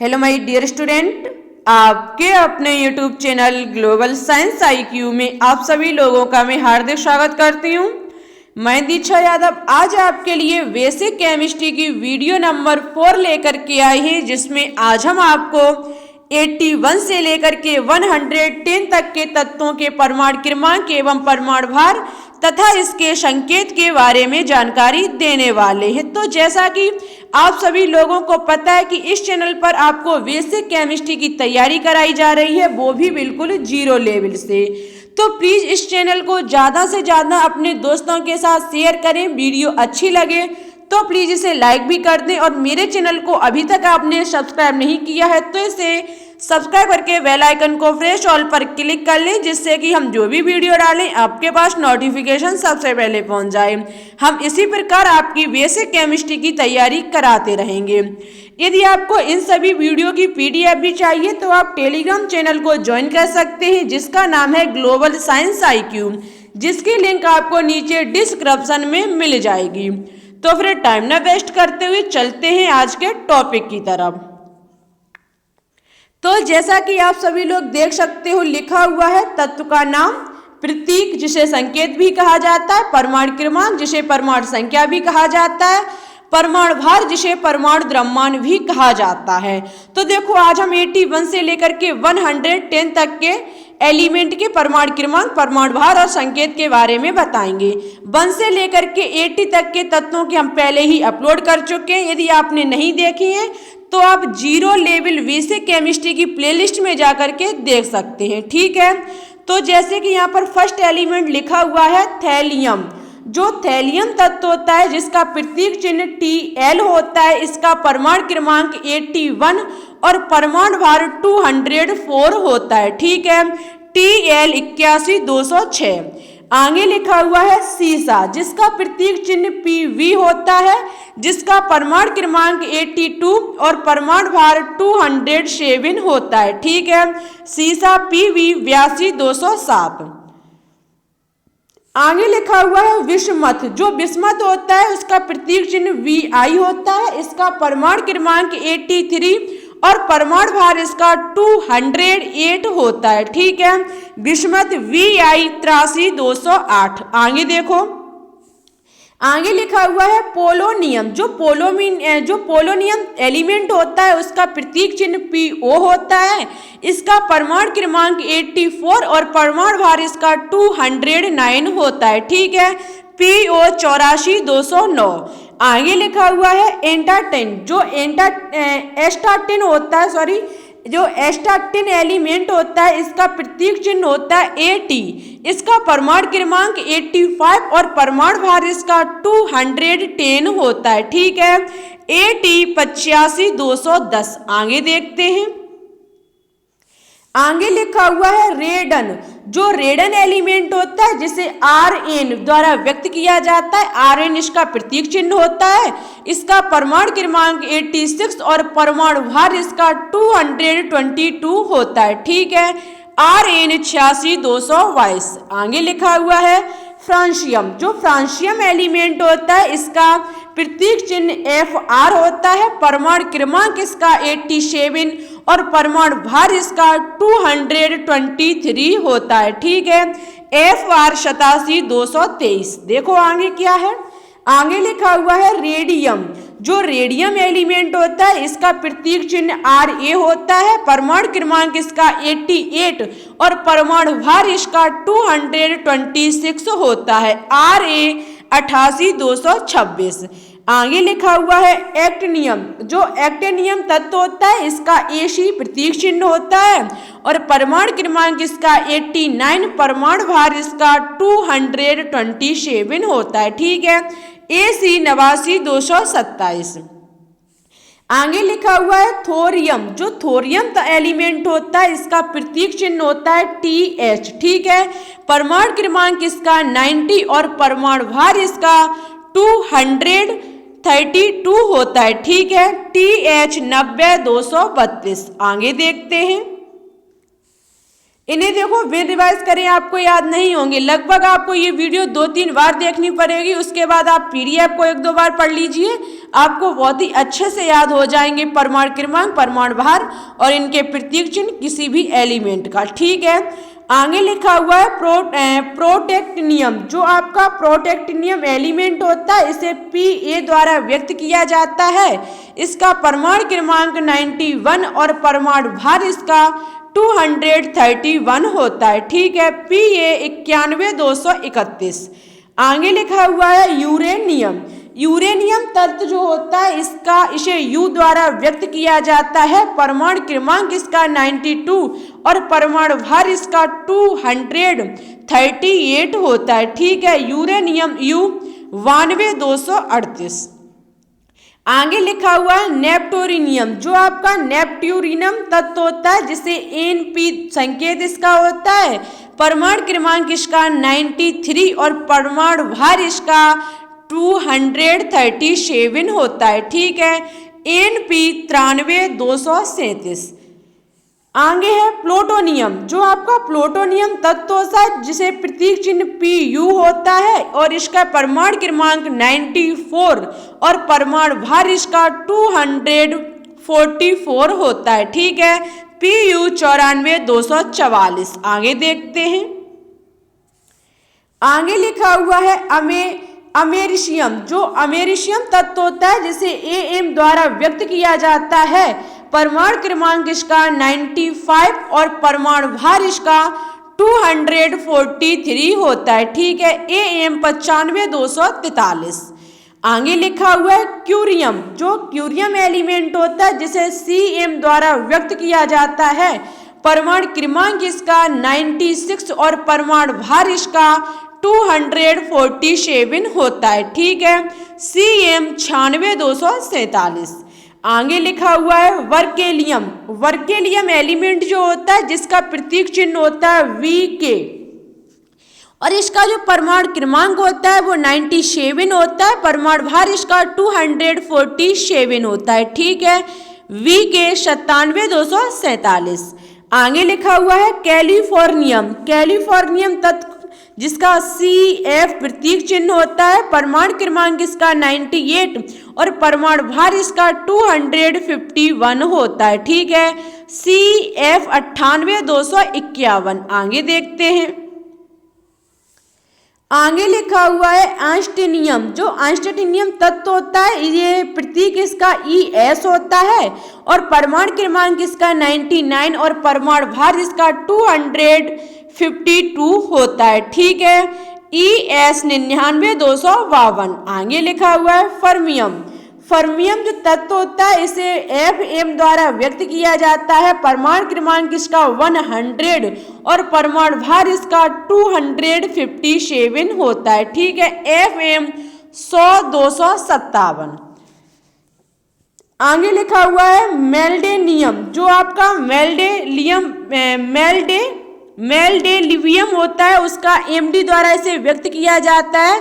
Hello my dear student, आपके अपने YouTube channel global science IQ में आप सभी लोगों का मैं हार्दिक स्वागत करती हूँ। मैं दीक्षा यादव आज आपके लिए बेसिक केमिस्ट्री की वीडियो नंबर 4 लेकर के आई है, जिसमें आज हम आपको 81 से लेकर के 110 तक के तत्वों के परमाणु क्रमांक एवं परमाणु भार तथा इसके संकेत के बारे में जानकारी देने वाले हैं। तो जैसा कि आप सभी लोगों को पता है कि इस चैनल पर आपको बेसिक केमिस्ट्री की तैयारी कराई जा रही है, वो भी बिल्कुल जीरो लेवल से। तो प्लीज इस चैनल को ज़्यादा से ज़्यादा अपने दोस्तों के साथ शेयर करें। वीडियो अच्छी लगे तो प्लीज इसे लाइक भी कर दें, और मेरे चैनल को अभी तक आपने सब्सक्राइब नहीं किया है तो इसे सब्सक्राइब करके बेल आइकन को प्रेस ऑल पर क्लिक कर लें, जिससे कि हम जो भी वीडियो डालें आपके पास नोटिफिकेशन सबसे पहले पहुंच जाए। हम इसी प्रकार आपकी बेसिक केमिस्ट्री की तैयारी कराते रहेंगे। यदि आपको इन सभी वीडियो की PDF भी चाहिए तो आप टेलीग्राम चैनल को ज्वाइन कर सकते हैं, जिसका नाम है ग्लोबल साइंस IQ, जिसकी लिंक आपको नीचे डिस्क्रिप्शन में मिल जाएगी। तो फिर टाइम ना वेस्ट करते हुए चलते हैं आज के टॉपिक की तरफ। तो जैसा कि आप सभी लोग देख सकते हो, लिखा हुआ है तत्व का नाम, प्रतीक जिसे संकेत भी कहा जाता है, परमाणु क्रमांक जिसे परमाणु संख्या भी कहा जाता है, परमाणु भार जिसे परमाणु द्रव्यमान भी कहा जाता है। तो देखो आज हम 81 से लेकर के 110 तक के एलिमेंट के परमाणु क्रमांक, परमाणु भार और संकेत के बारे में बताएंगे। 1 से लेकर के 80 तक के तत्वों के हम पहले ही अपलोड कर चुके हैं। यदि आपने नहीं देखे हैं तो आप जीरो लेवल बेसिक केमिस्ट्री की प्लेलिस्ट में जाकर के देख सकते हैं, ठीक है। तो जैसे कि यहाँ पर फर्स्ट एलिमेंट लिखा हुआ है थैलियम। जो थैलियम तत्व होता है जिसका प्रतीक चिन्ह Tl होता है, इसका परमाणु क्रमांक 81 और परमाणु भार 204 होता है, ठीक है। Tl 81206। आगे लिखा हुआ है सीसा, जिसका प्रतीक चिन्ह Pv होता है, जिसका परमाणु क्रमांक 82 और परमाणु भार 207 होता है, ठीक है। सीसा Pv 82207। आगे लिखा हुआ है विषमत। जो विषमत होता है उसका प्रतीक चिन्ह Vi होता है, इसका परमाणु क्रमांक 83 और परमाणु भार इसका 208 होता है, ठीक है। विषमत Vi 83208। आगे देखो, आगे लिखा हुआ है पोलोनियम। जो पोलोनियम एलिमेंट होता है उसका प्रतीक चिन्ह Po होता है, इसका परमाणु क्रमांक 84 और परमाणु भार इसका 209 होता है, ठीक है। Po 84209। आगे लिखा हुआ है एंटाटिन। जो एस्टाटिन होता है, जो एस्टाटिन एलिमेंट होता है इसका प्रतीक चिन्ह होता है At, इसका परमाणु क्रमांक 85 और परमाणु भार इसका 210 होता है, ठीक है। At 85210। आगे देखते हैं, आगे लिखा हुआ है रेडन। जो रेडन एलिमेंट होता है जिसे Rn द्वारा व्यक्त किया जाता है, Rn इसका प्रतीक चिन्ह होता है, इसका परमाणु क्रमांक 86 और परमाणु भार इसका 222 होता है, ठीक है। Rn 86222। आगे लिखा हुआ है फ्रांसियम। जो फ्रांसियम एलिमेंट होता है इसका प्रतीक चिन्ह Fr होता है, परमाणु क्रमांक इसका 87 और परमाणु भार इसका 223 होता है, ठीक है। Fr 87223। देखो आगे क्या है, आगे लिखा हुआ है रेडियम। जो रेडियम एलिमेंट होता है इसका प्रतीक चिन्ह Ra होता है, परमाणु क्रमांक इसका 88 और परमाणु भार इसका 226 होता है, Ra 88226। आगे लिखा हुआ है एक्टिनियम। जो एक्टिनियम तत्व होता है इसका Ac प्रतीक चिन्ह होता है और परमाणु क्रमांक इसका 89, परमाणु भार इसका 227 होता है, ठीक है। Ac 89227। आगे लिखा हुआ है थोरियम। जो थोरियम एलिमेंट होता है इसका प्रतीक चिन्ह होता है Th, ठीक है। परमाणु क्रमांक इसका 90 और परमाणु भार इसका 232 होता है, ठीक है। Th 90232। आगे देखते हैं, इन्हें देखो वे रिवाइज करें, आपको याद नहीं होंगे। लगभग आपको ये वीडियो 2-3 बार देखनी पड़ेगी, उसके बाद आप पीडीएफ को 1-2 बार पढ़ लीजिए, आपको बहुत ही अच्छे से याद हो जाएंगे परमाणु क्रमांक, परमाणु भार और इनके प्रतीक चिन्ह किसी भी एलिमेंट का। ठीक है, आगे लिखा हुआ है प्रोटेक्टिनियम। जो आपका प्रोटेक्टिनियम एलिमेंट होता है इसे Pa द्वारा व्यक्त किया जाता है। इसका परमाणु क्रमांक 91 और परमाणु भार इसका 231 होता है। ठीक है, Pa 91231। आगे लिखा हुआ है यूरेनियम। यूरेनियम तत्व जो होता है इसे U द्वारा व्यक्त किया जाता है। परमाणु क्रमांक इसका 92 और परमाणु भार इसका 238 होता है। ठीक है, यूरेनियम U 92238। आगे लिखा हुआ है नेप्टोरिनियम। जो आपका नेप्ट्यूरिनम तत्व होता है जिसे Np संकेत इसका होता है। परमाणु क्रमांक इसका 93 और परमाणु भार इसका 237 होता है। ठीक है, Np 93237। आगे है प्लूटोनियम। जो आपका प्लूटोनियम तत्व होता है जिसे प्रतीक चिन्ह Pu होता है और इसका परमाणु क्रमांक 94 और परमाणु भार इसका 244 होता है। ठीक है, Pu 94244। आगे देखते हैं, आगे लिखा हुआ है अमेरिशियम। जो अमेरिशियम तत्व होता है जिसे Am द्वारा व्यक्त किया जाता है। परमाणु क्रमांक इसका 95 और परमाणु भार इसका 243 होता है। ठीक है, Am 95243। आगे लिखा हुआ है क्यूरियम। जो क्यूरियम एलिमेंट होता है जिसे Cm द्वारा व्यक्त किया जाता है। परमाणु क्रमांक इसका 96 और परमाणु भार इसका 247 होता है। ठीक है, Cm 96247। आगे लिखा हुआ है वर्केलियम। वर्केलियम एलिमेंट जो होता है जिसका प्रतीक चिन्ह होता है Vk और इसका जो परमाणु क्रमांक होता है वो 97 होता है। परमाणु भार इसका 247 होता है। ठीक है, Vk 97247। आगे लिखा हुआ है कैलिफोर्नियम। कैलिफोर्नियम तत्व जिसका Cf प्रतीक चिन्ह होता है। परमाणु क्रमांक इसका 98 और परमाणु भार इसका 251 होता है। ठीक है, Cf 98251। आगे देखते हैं, आगे लिखा हुआ है आंस्टेनियम। जो आंस्टेनियम तत्व होता है ये प्रतीक इसका Es होता है और परमाणु क्रमांक इसका 99 और परमाणु भार इसका 252 होता है। ठीक है, Es 99252। आगे लिखा हुआ है फर्मियम। फर्मियम जो तत्व होता है इसे Fm द्वारा व्यक्त किया जाता है। परमाणु क्रमांक इसका 100 और परमाणु भार इसका 257 होता है। ठीक है, Fm 100-257। आगे लिखा हुआ है मेल्डेनियम। जो आपका मेल्डेलिवियम होता है उसका Md द्वारा इसे व्यक्त किया जाता है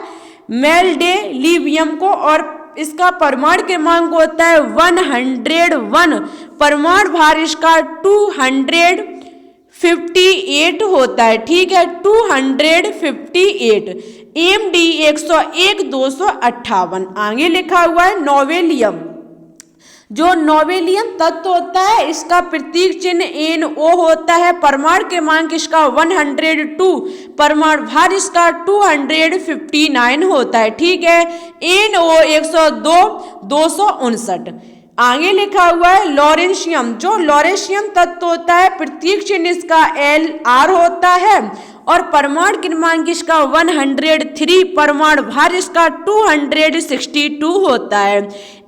मेल्डेलिवियम को और इसका परमाणु क्रमांक होता है 101। परमाणु भार इसका 258 होता है। ठीक है, 258। Md 101-258। आगे लिखा हुआ है नोवेलियम। जो नोवेलियम तत्व होता है इसका प्रतीक चिन्ह NO होता है। परमाणु क्रमांक इसका 102, परमाणु भार इसका 259 होता है। ठीक है, NO 102-259। आगे लिखा हुआ है लॉरेंशियम। जो लॉरेंशियम तत्व होता है प्रतीक चिन्ह इसका LR होता है और परमाणु क्रमांक इसका 103, परमाणु भार इसका 262 होता है।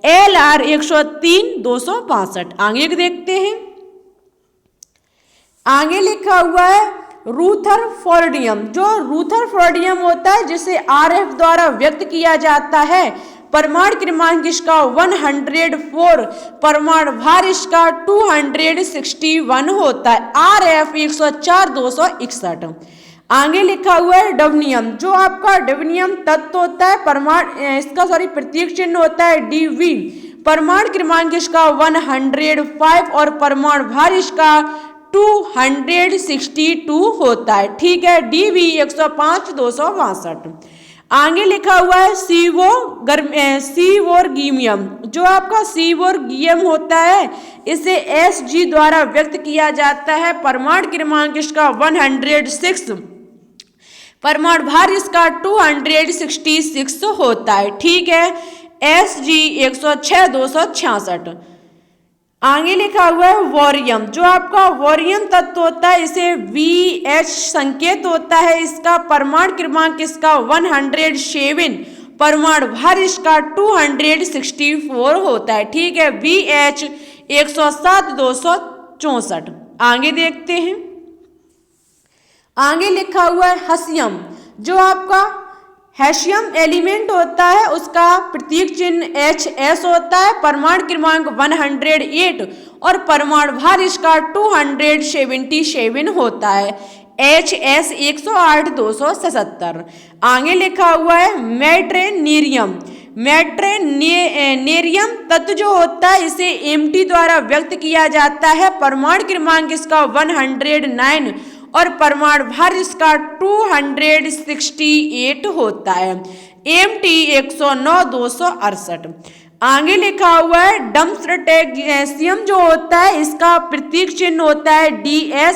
LR 103-265। आगे देखते हैं, आगे लिखा हुआ है रूथरफोर्डियम। जो रूथरफोर्डियम होता है जिसे RF द्वारा व्यक्त किया जाता है। परमाणु क्रमांक इसका 104, परमाणु भार इसका 261 होता है। RF 104-261। आगे लिखा हुआ है डबनियम। जो आपका डबनियम तत्व होता है प्रतीक चिन्ह होता है Dv। परमाणु क्रमांक इसका 105 और परमाणु भार इसका 262 होता है। ठीक है, डी भी 105 262। आगे लिखा हुआ है सीवोर्गियम। जो आपका सीवोर्गियम होता है इसे Sg द्वारा व्यक्त किया जाता है। परमाणु क्रमांक इसका 106, परमाणु भार इसका 266 होता है। ठीक है, Sg 106 266। आगे लिखा हुआ है वोरियम। जो आपका वोरियम तत्व होता है इसे VH संकेत होता है। इसका परमाणु क्रमांक इसका 107, परमाणु भार इसका 264 होता है। ठीक है, VH 107 264। आगे देखते हैं, आगे लिखा हुआ है हसियम। जो आपका हैशियम एलिमेंट होता है उसका प्रतीक चिन्ह HS होता है। परमाणु क्रमांक 108 और परमाणु भार इसका 277 होता है। HS 108 277। आगे लिखा हुआ है मेट्रेनेरियम। मेट्रेनेरियम तत्व जो होता है इसे Mt द्वारा व्यक्त किया जाता है। परमाणु क्रमांक इसका 109 और परमाणु भार इसका 268 होता है। Mt 109 268। आगे लिखा हुआ है डम्स्टेगनेशियम। जो होता है इसका प्रतीक चिन्ह होता है DS।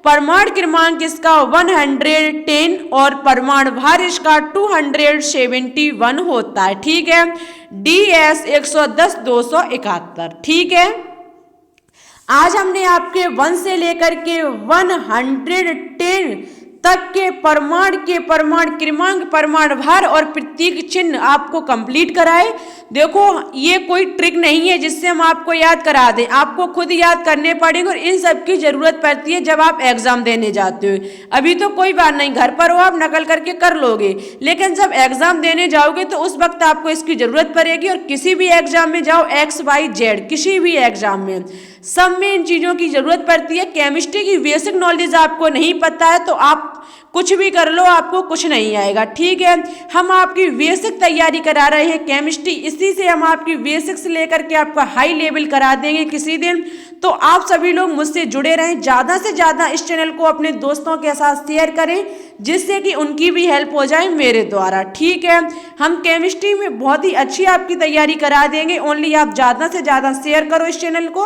परमाणु क्रमांक इसका 110 और परमाणु भार इसका 271 होता है। ठीक है, DS 110 271। ठीक है, आज हमने आपके 1 से लेकर के 110 तक के परमाणु क्रमांक, परमाणु भार और प्रतीक चिन्ह आपको कंप्लीट कराए। देखो, ये कोई ट्रिक नहीं है जिससे हम आपको याद करा दें, आपको खुद याद करने पड़ेंगे और इन सब की जरूरत पड़ती है जब आप एग्जाम देने जाते हो। अभी तो कोई बात नहीं, घर पर हो आप नकल करके कर लोगे, लेकिन जब एग्जाम देने जाओगे तो उस वक्त आपको इसकी जरूरत पड़ेगी। और किसी भी एग्जाम में जाओ, XYZ किसी भी एग्जाम में, सब में इन चीज़ों की जरूरत पड़ती है। केमिस्ट्री की बेसिक नॉलेज आपको नहीं पता है तो आप कुछ भी कर लो, आपको कुछ नहीं आएगा। ठीक है, हम आपकी बेसिक तैयारी करा रहे हैं केमिस्ट्री, इसी से हम आपकी बेसिक से लेकर के आपका हाई लेवल करा देंगे किसी दिन। तो आप सभी लोग मुझसे जुड़े रहें, ज़्यादा से ज़्यादा इस चैनल को अपने दोस्तों के साथ शेयर करें जिससे कि उनकी भी हेल्प हो जाए मेरे द्वारा। ठीक है, हम केमिस्ट्री में बहुत ही अच्छी आपकी तैयारी करा देंगे। ओनली आप ज़्यादा से ज़्यादा शेयर करो इस चैनल को,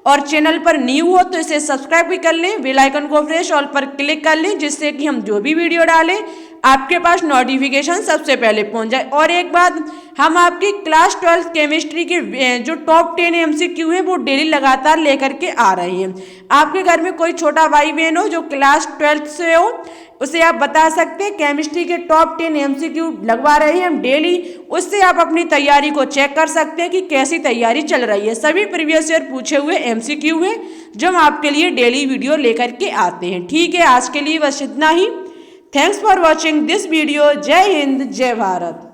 और चैनल पर न्यू हो तो इसे सब्सक्राइब भी कर लें, बेल आइकन को प्रेस ऑल पर क्लिक कर लें जिससे कि हम जो भी वीडियो डालें आपके पास नोटिफिकेशन सबसे पहले पहुंच जाए। और एक बात, हम आपकी क्लास 12 केमिस्ट्री के जो टॉप 10 MCQ है वो डेली लगातार लेकर के आ रहे हैं। आपके घर में कोई छोटा भाई बहन हो जो क्लास 12 से हो, उसे आप बता सकते हैं केमिस्ट्री के टॉप 10 MCQ लगवा रहे हैं हम डेली। उससे आप अपनी तैयारी को चेक कर सकते हैं कि कैसी तैयारी चल रही है। सभी प्रीवियस ईयर पूछे हुए MCQ हैं जो हम आपके लिए डेली वीडियो लेकर के आते हैं। ठीक है, आज के लिए बस इतना ही। Thanks for watching this video. जय हिंद, जय भारत।